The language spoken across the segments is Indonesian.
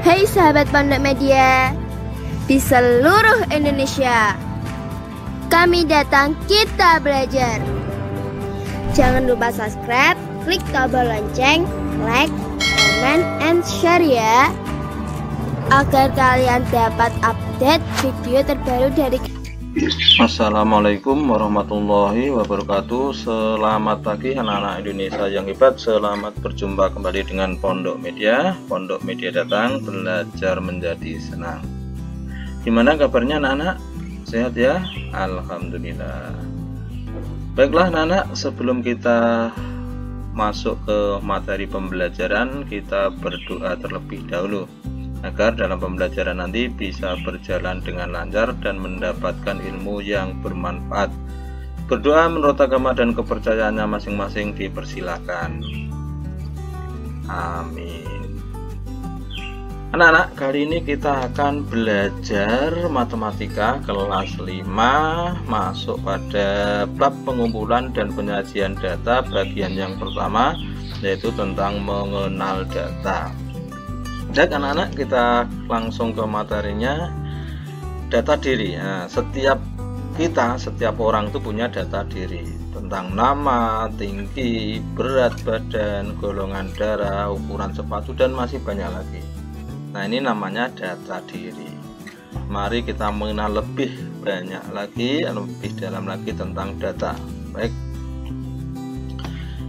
Hai sahabat Pondok Media di seluruh Indonesia, kami datang kita belajar. Jangan lupa subscribe, klik tombol lonceng, like, comment, and share ya, agar kalian dapat update video terbaru dari. Assalamualaikum warahmatullahi wabarakatuh. Selamat pagi anak-anak Indonesia yang hebat. Selamat berjumpa kembali dengan Pondok Media. Pondok Media datang, belajar menjadi senang. Gimana kabarnya anak-anak? Sehat ya? Alhamdulillah. Baiklah anak-anak, sebelum kita masuk ke materi pembelajaran, kita berdoa terlebih dahulu agar dalam pembelajaran nanti bisa berjalan dengan lancar dan mendapatkan ilmu yang bermanfaat. Berdoa menurut agama dan kepercayaannya masing-masing dipersilakan. Amin. Anak-anak, kali ini kita akan belajar matematika kelas 5, masuk pada bab pengumpulan dan penyajian data bagian yang pertama, yaitu tentang mengenal data. Baik anak-anak, kita langsung ke materinya. Data diri. Nah, setiap orang itu punya data diri tentang nama, tinggi, berat badan, golongan darah, ukuran sepatu, dan masih banyak lagi. Nah, ini namanya data diri. Mari kita mengenal lebih banyak lagi, lebih dalam lagi tentang data. Baik.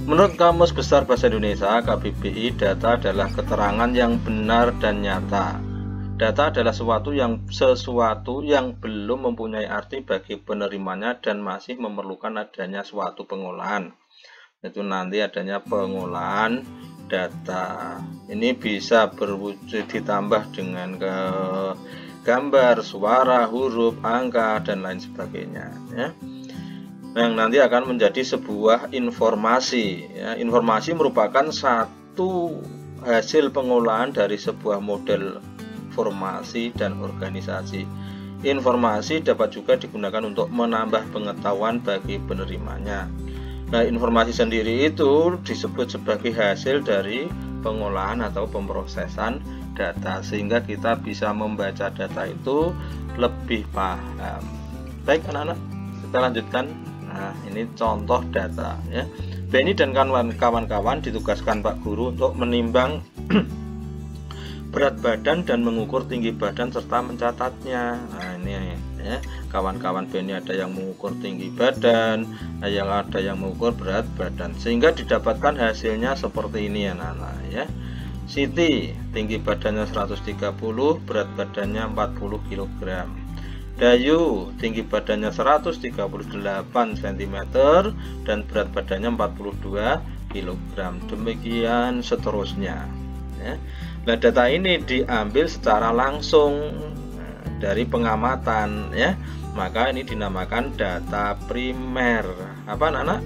Menurut Kamus Besar Bahasa Indonesia KBBI, data adalah keterangan yang benar dan nyata. Data adalah sesuatu yang belum mempunyai arti bagi penerimanya dan masih memerlukan adanya suatu pengolahan. Itu nanti adanya pengolahan data. Ini bisa berwujud ditambah dengan gambar, suara, huruf, angka, dan lain sebagainya. Ya. Yang nanti akan menjadi sebuah informasi. Ya, informasi merupakan satu hasil pengolahan dari sebuah model formasi dan organisasi. Informasi dapat juga digunakan untuk menambah pengetahuan bagi penerimanya. Nah, informasi sendiri itu disebut sebagai hasil dari pengolahan atau pemrosesan data, sehingga kita bisa membaca data itu lebih paham. Baik anak-anak, kita lanjutkan. Nah, ini contoh data ya. Benny dan kawan-kawan ditugaskan Pak Guru untuk menimbang berat badan dan mengukur tinggi badan serta mencatatnya. Nah, ini ya, kawan-kawan Benny ada yang mengukur tinggi badan, ada yang mengukur berat badan, sehingga didapatkan hasilnya seperti ini ya anak-anak ya. Siti tinggi badannya 130, berat badannya 40 kg. Dayu tinggi badannya 138 cm dan berat badannya 42 kg. Demikian seterusnya ya. Nah, data ini diambil secara langsung dari pengamatan ya. Maka ini dinamakan data primer. Apa anak-anak?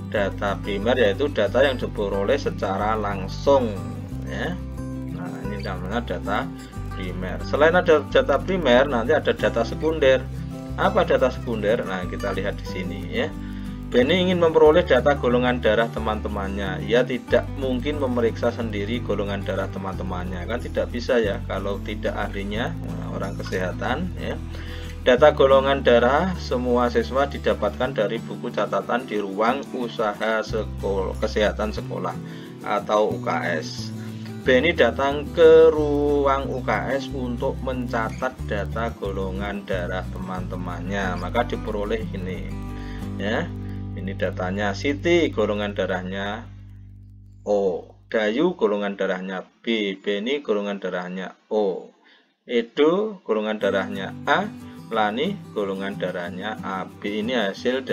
Data primer yaitu data yang diperoleh secara langsung ya. Nah, ini namanya data primer. Selain ada data primer, nanti ada data sekunder. Apa data sekunder? Nah, kita lihat di sini ya. Benny ingin memperoleh data golongan darah teman-temannya. Ia tidak mungkin memeriksa sendiri golongan darah teman-temannya, kan tidak bisa ya kalau tidak ahlinya orang kesehatan ya. Data golongan darah semua siswa didapatkan dari buku catatan di ruang usaha kesehatan sekolah atau UKS. Benny datang ke ruang UKS untuk mencatat data golongan darah teman-temannya, maka diperoleh ini ya. Ini datanya. Siti golongan darahnya O, Dayu golongan darahnya B, Benny golongan darahnya O, Edo golongan darahnya A, Lani golongan darahnya AB. Ini hasil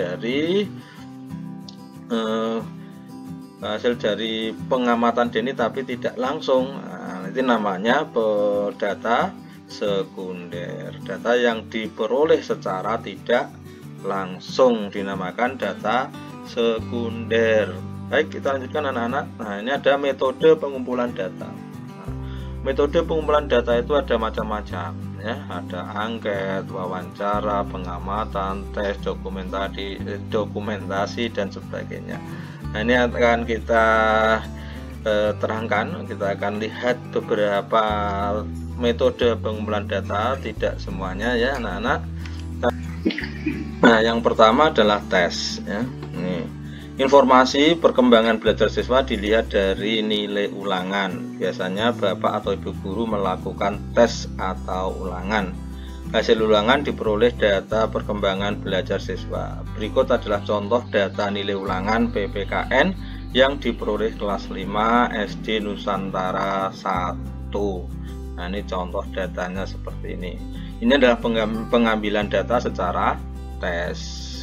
dari pengamatan Denny tapi tidak langsung. Nah, itu namanya data sekunder. Data yang diperoleh secara tidak langsung dinamakan data sekunder. Baik, kita lanjutkan anak-anak. Nah, ini ada metode pengumpulan data. Nah, metode pengumpulan data itu ada macam-macam ya. Ada angket, wawancara, pengamatan, tes, dokumentasi dan sebagainya. Nah, ini akan kita terangkan. Kita akan lihat beberapa metode pengumpulan data, tidak semuanya ya anak-anak. Nah, yang pertama adalah tes ya. Ini informasi perkembangan belajar siswa dilihat dari nilai ulangan. Biasanya Bapak atau Ibu guru melakukan tes atau ulangan. Hasil ulangan diperoleh data perkembangan belajar siswa. Berikut adalah contoh data nilai ulangan PPKN yang diperoleh kelas 5 SD Nusantara 1. Nah, ini contoh datanya seperti ini. Ini adalah pengambilan data secara tes.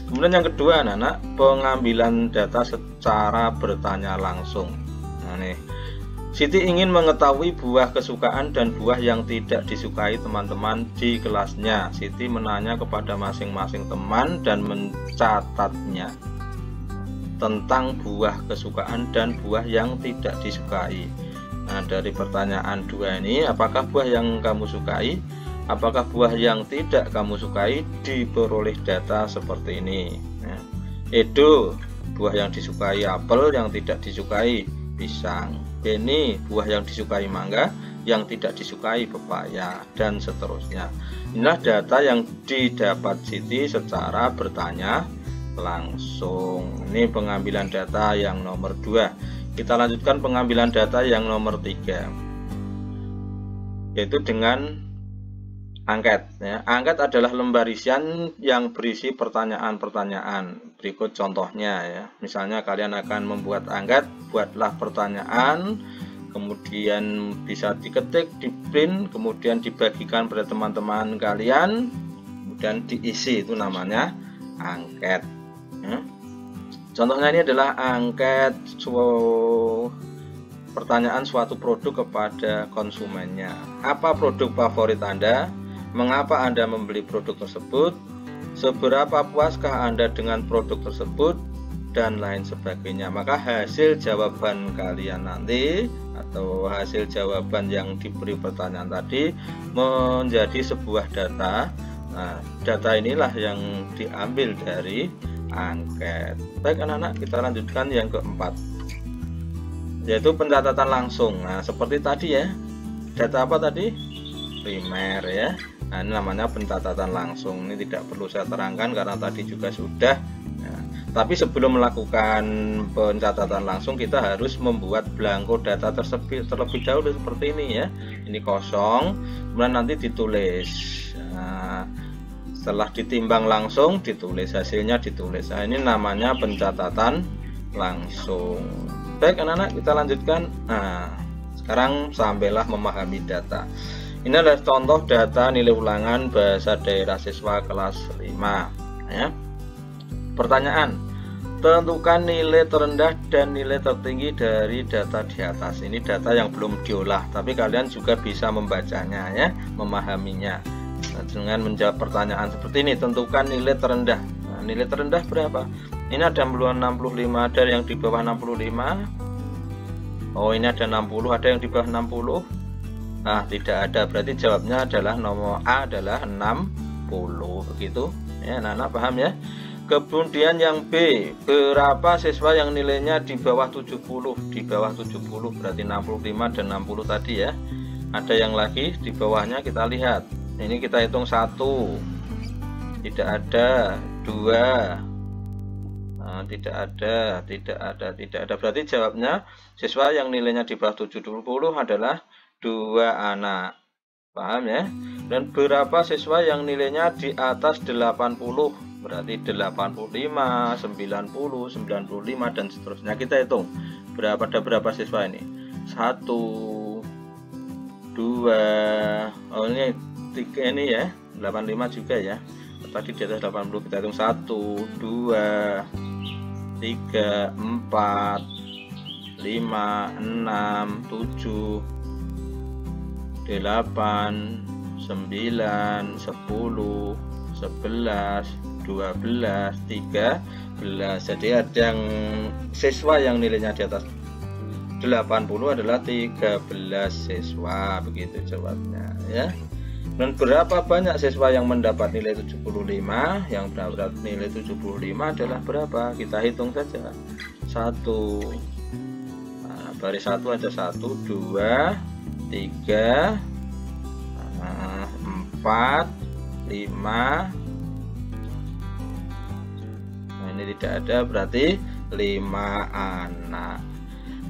Kemudian yang kedua anak-anak, pengambilan data secara bertanya langsung. Nah, nih Siti ingin mengetahui buah kesukaan dan buah yang tidak disukai teman-teman di kelasnya. Siti menanya kepada masing-masing teman dan mencatatnya tentang buah kesukaan dan buah yang tidak disukai. Nah, dari pertanyaan dua ini, apakah buah yang kamu sukai? Apakah buah yang tidak kamu sukai? Diperoleh data seperti ini. Nah, Edo, buah yang disukai apel, yang tidak disukai pisang. Beni, buah yang disukai mangga, yang tidak disukai pepaya, dan seterusnya. Inilah data yang didapat Siti secara bertanya langsung. Ini pengambilan data yang nomor 2. Kita lanjutkan pengambilan data yang nomor 3, yaitu dengan angket ya. Angket adalah lembar isian yang berisi pertanyaan-pertanyaan. Berikut contohnya ya. Misalnya kalian akan membuat angket, buatlah pertanyaan, kemudian bisa diketik, di print, kemudian dibagikan pada teman-teman kalian, kemudian diisi, itu namanya angket ya. Contohnya ini adalah angket pertanyaan suatu produk kepada konsumennya. Apa produk favorit Anda? Mengapa Anda membeli produk tersebut? Seberapa puaskah Anda dengan produk tersebut? Dan lain sebagainya. Maka hasil jawaban kalian nanti atau hasil jawaban yang diberi pertanyaan tadi menjadi sebuah data. Nah, data inilah yang diambil dari angket. Baik anak-anak, kita lanjutkan yang keempat, yaitu pencatatan langsung. Nah, seperti tadi ya, data apa tadi? Primer ya. Nah, ini namanya pencatatan langsung. Ini tidak perlu saya terangkan karena tadi juga sudah ya. Tapi sebelum melakukan pencatatan langsung, kita harus membuat belangko data terlebih dahulu seperti ini ya. Ini kosong, kemudian nanti ditulis. Nah, setelah ditimbang langsung, ditulis hasilnya, ditulis. Nah, ini namanya pencatatan langsung. Baik anak-anak, kita lanjutkan. Nah, sekarang sampailah memahami data. Ini adalah contoh data nilai ulangan bahasa daerah siswa kelas 5 ya. Pertanyaan, tentukan nilai terendah dan nilai tertinggi dari data di atas. Ini data yang belum diolah, tapi kalian juga bisa membacanya ya, memahaminya. Nah, dengan menjawab pertanyaan seperti ini, tentukan nilai terendah. Nah, nilai terendah berapa? Ini ada 65, ada yang di bawah 65. Oh, ini ada 60, ada yang di bawah 60. Nah, tidak ada, berarti jawabnya adalah nomor A adalah 60, begitu ya anak-anak, paham ya. Kemudian yang B, berapa siswa yang nilainya di bawah 70? Di bawah 70 berarti 65 dan 60 tadi ya. Ada yang lagi di bawahnya, kita lihat. Ini kita hitung 1, tidak ada, 2, nah, tidak ada. Berarti jawabnya siswa yang nilainya di bawah 70 adalah 2 anak, paham ya. Dan berapa siswa yang nilainya di atas 80? Berarti 85, 90, 95 dan seterusnya. Kita hitung ada berapa siswa ini? 1, 2, oh ini 3 ini ya, 85 juga ya. Tadi di atas 80, kita hitung 1, 2, 3, 4, 5, 6, 7, 8, 9, 10, 11, 12, 13. Jadi ada yang siswa yang nilainya di atas 80 adalah 13 siswa, begitu jawabnya ya. Dan berapa banyak siswa yang mendapat nilai 75? Yang mendapat nilai 75 adalah berapa? Kita hitung saja. 1. Nah, baris 1 aja, 1, 2, 3, 4, 5. Nah, ini tidak ada, berarti 5 anak.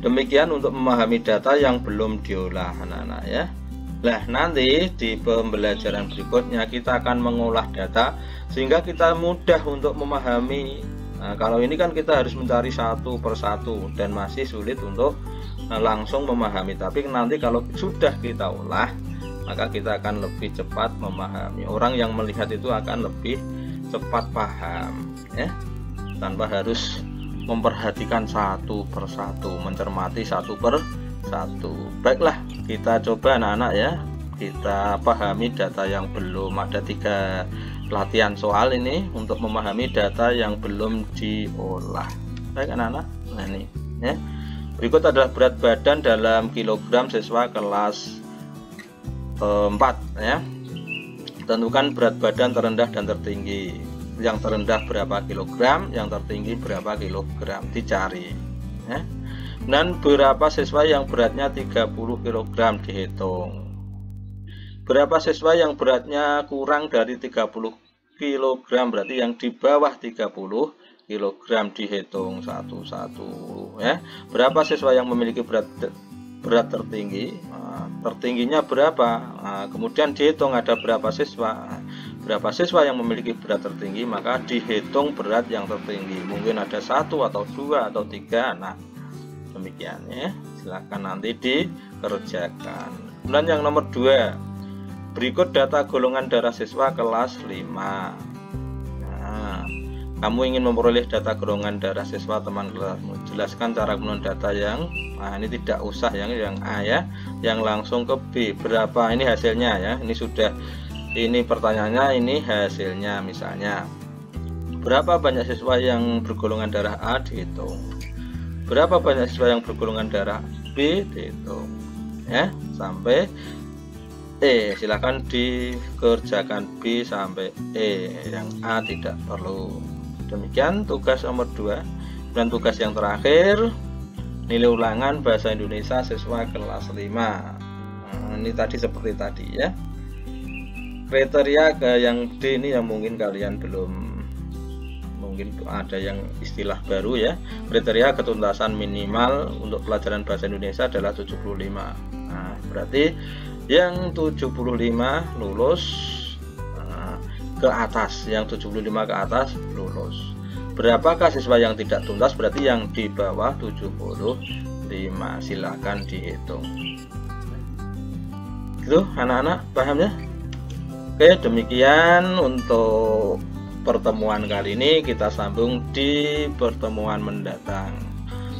Demikian untuk memahami data yang belum diolah anak-anak ya. Nah, nanti di pembelajaran berikutnya kita akan mengolah data sehingga kita mudah untuk memahami. Nah, kalau ini kan kita harus mencari satu persatu dan masih sulit untuk langsung memahami. Tapi nanti kalau sudah kita olah, maka kita akan lebih cepat memahami. Orang yang melihat itu akan lebih cepat paham ya, tanpa harus memperhatikan satu persatu, mencermati satu persatu. Baiklah, kita coba anak-anak ya, kita pahami data yang belum. Ada 3 latihan soal ini untuk memahami data yang belum diolah. Baik anak-anak, nah ini ya. Berikut adalah berat badan dalam kilogram siswa kelas 4 ya. Tentukan berat badan terendah dan tertinggi. Yang terendah berapa kilogram, yang tertinggi berapa kilogram, dicari ya. Dan berapa siswa yang beratnya 30 kg dihitung. Berapa siswa yang beratnya kurang dari 30 kg, berarti yang di bawah 30 kg dihitung satu-satu ya. Berapa siswa yang memiliki berat tertinggi, tertingginya berapa, kemudian dihitung ada berapa siswa. Berapa siswa yang memiliki berat tertinggi, maka dihitung berat yang tertinggi. Mungkin ada 1 atau 2 atau 3 anak. Demikian ya. Silahkan nanti dikerjakan. Kemudian yang nomor 2, berikut data golongan darah siswa kelas 5. Nah, kamu ingin memperoleh data golongan darah siswa teman kelasmu. Jelaskan cara menggunakan data yang, nah ini tidak usah yang A ya, yang langsung ke B. Berapa ini hasilnya ya. Ini sudah, ini pertanyaannya, ini hasilnya. Misalnya berapa banyak siswa yang bergolongan darah A, dihitung. Berapa banyak siswa yang bergolongan darah B, dihitung ya, sampai E. Silahkan dikerjakan B sampai E, yang A tidak perlu. Demikian tugas nomor 2. Dan tugas yang terakhir, nilai ulangan bahasa Indonesia siswa kelas 5. Nah, ini tadi seperti tadi ya. Kriteria ke yang D ini yang mungkin kalian belum, mungkin ada yang istilah baru ya. Kriteria ketuntasan minimal untuk pelajaran bahasa Indonesia adalah 75. Nah, berarti yang 75 lulus, ke atas, yang 75 ke atas lulus. Berapakah siswa yang tidak tuntas? Berarti yang di bawah 75. Silahkan dihitung. Gitu anak-anak, paham ya? Oke, demikian untuk pertemuan kali ini. Kita sambung di pertemuan mendatang.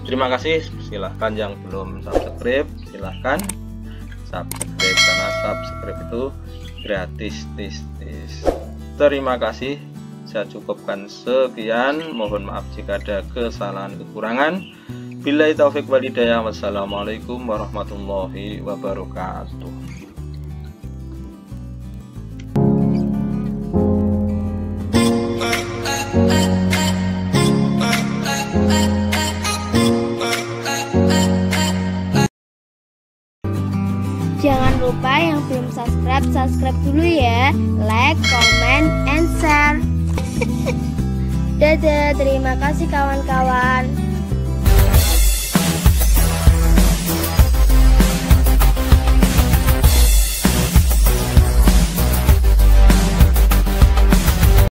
Terima kasih. Silahkan yang belum subscribe, silahkan subscribe karena subscribe itu gratis. Terima kasih. Saya cukupkan sekian. Mohon maaf jika ada kesalahan kekurangan. Billahi taufik wal hidayah. Wassalamualaikum warahmatullahi wabarakatuh. Jangan lupa yang belum subscribe dulu ya. Like, comment, and share. Dadah, terima kasih kawan-kawan.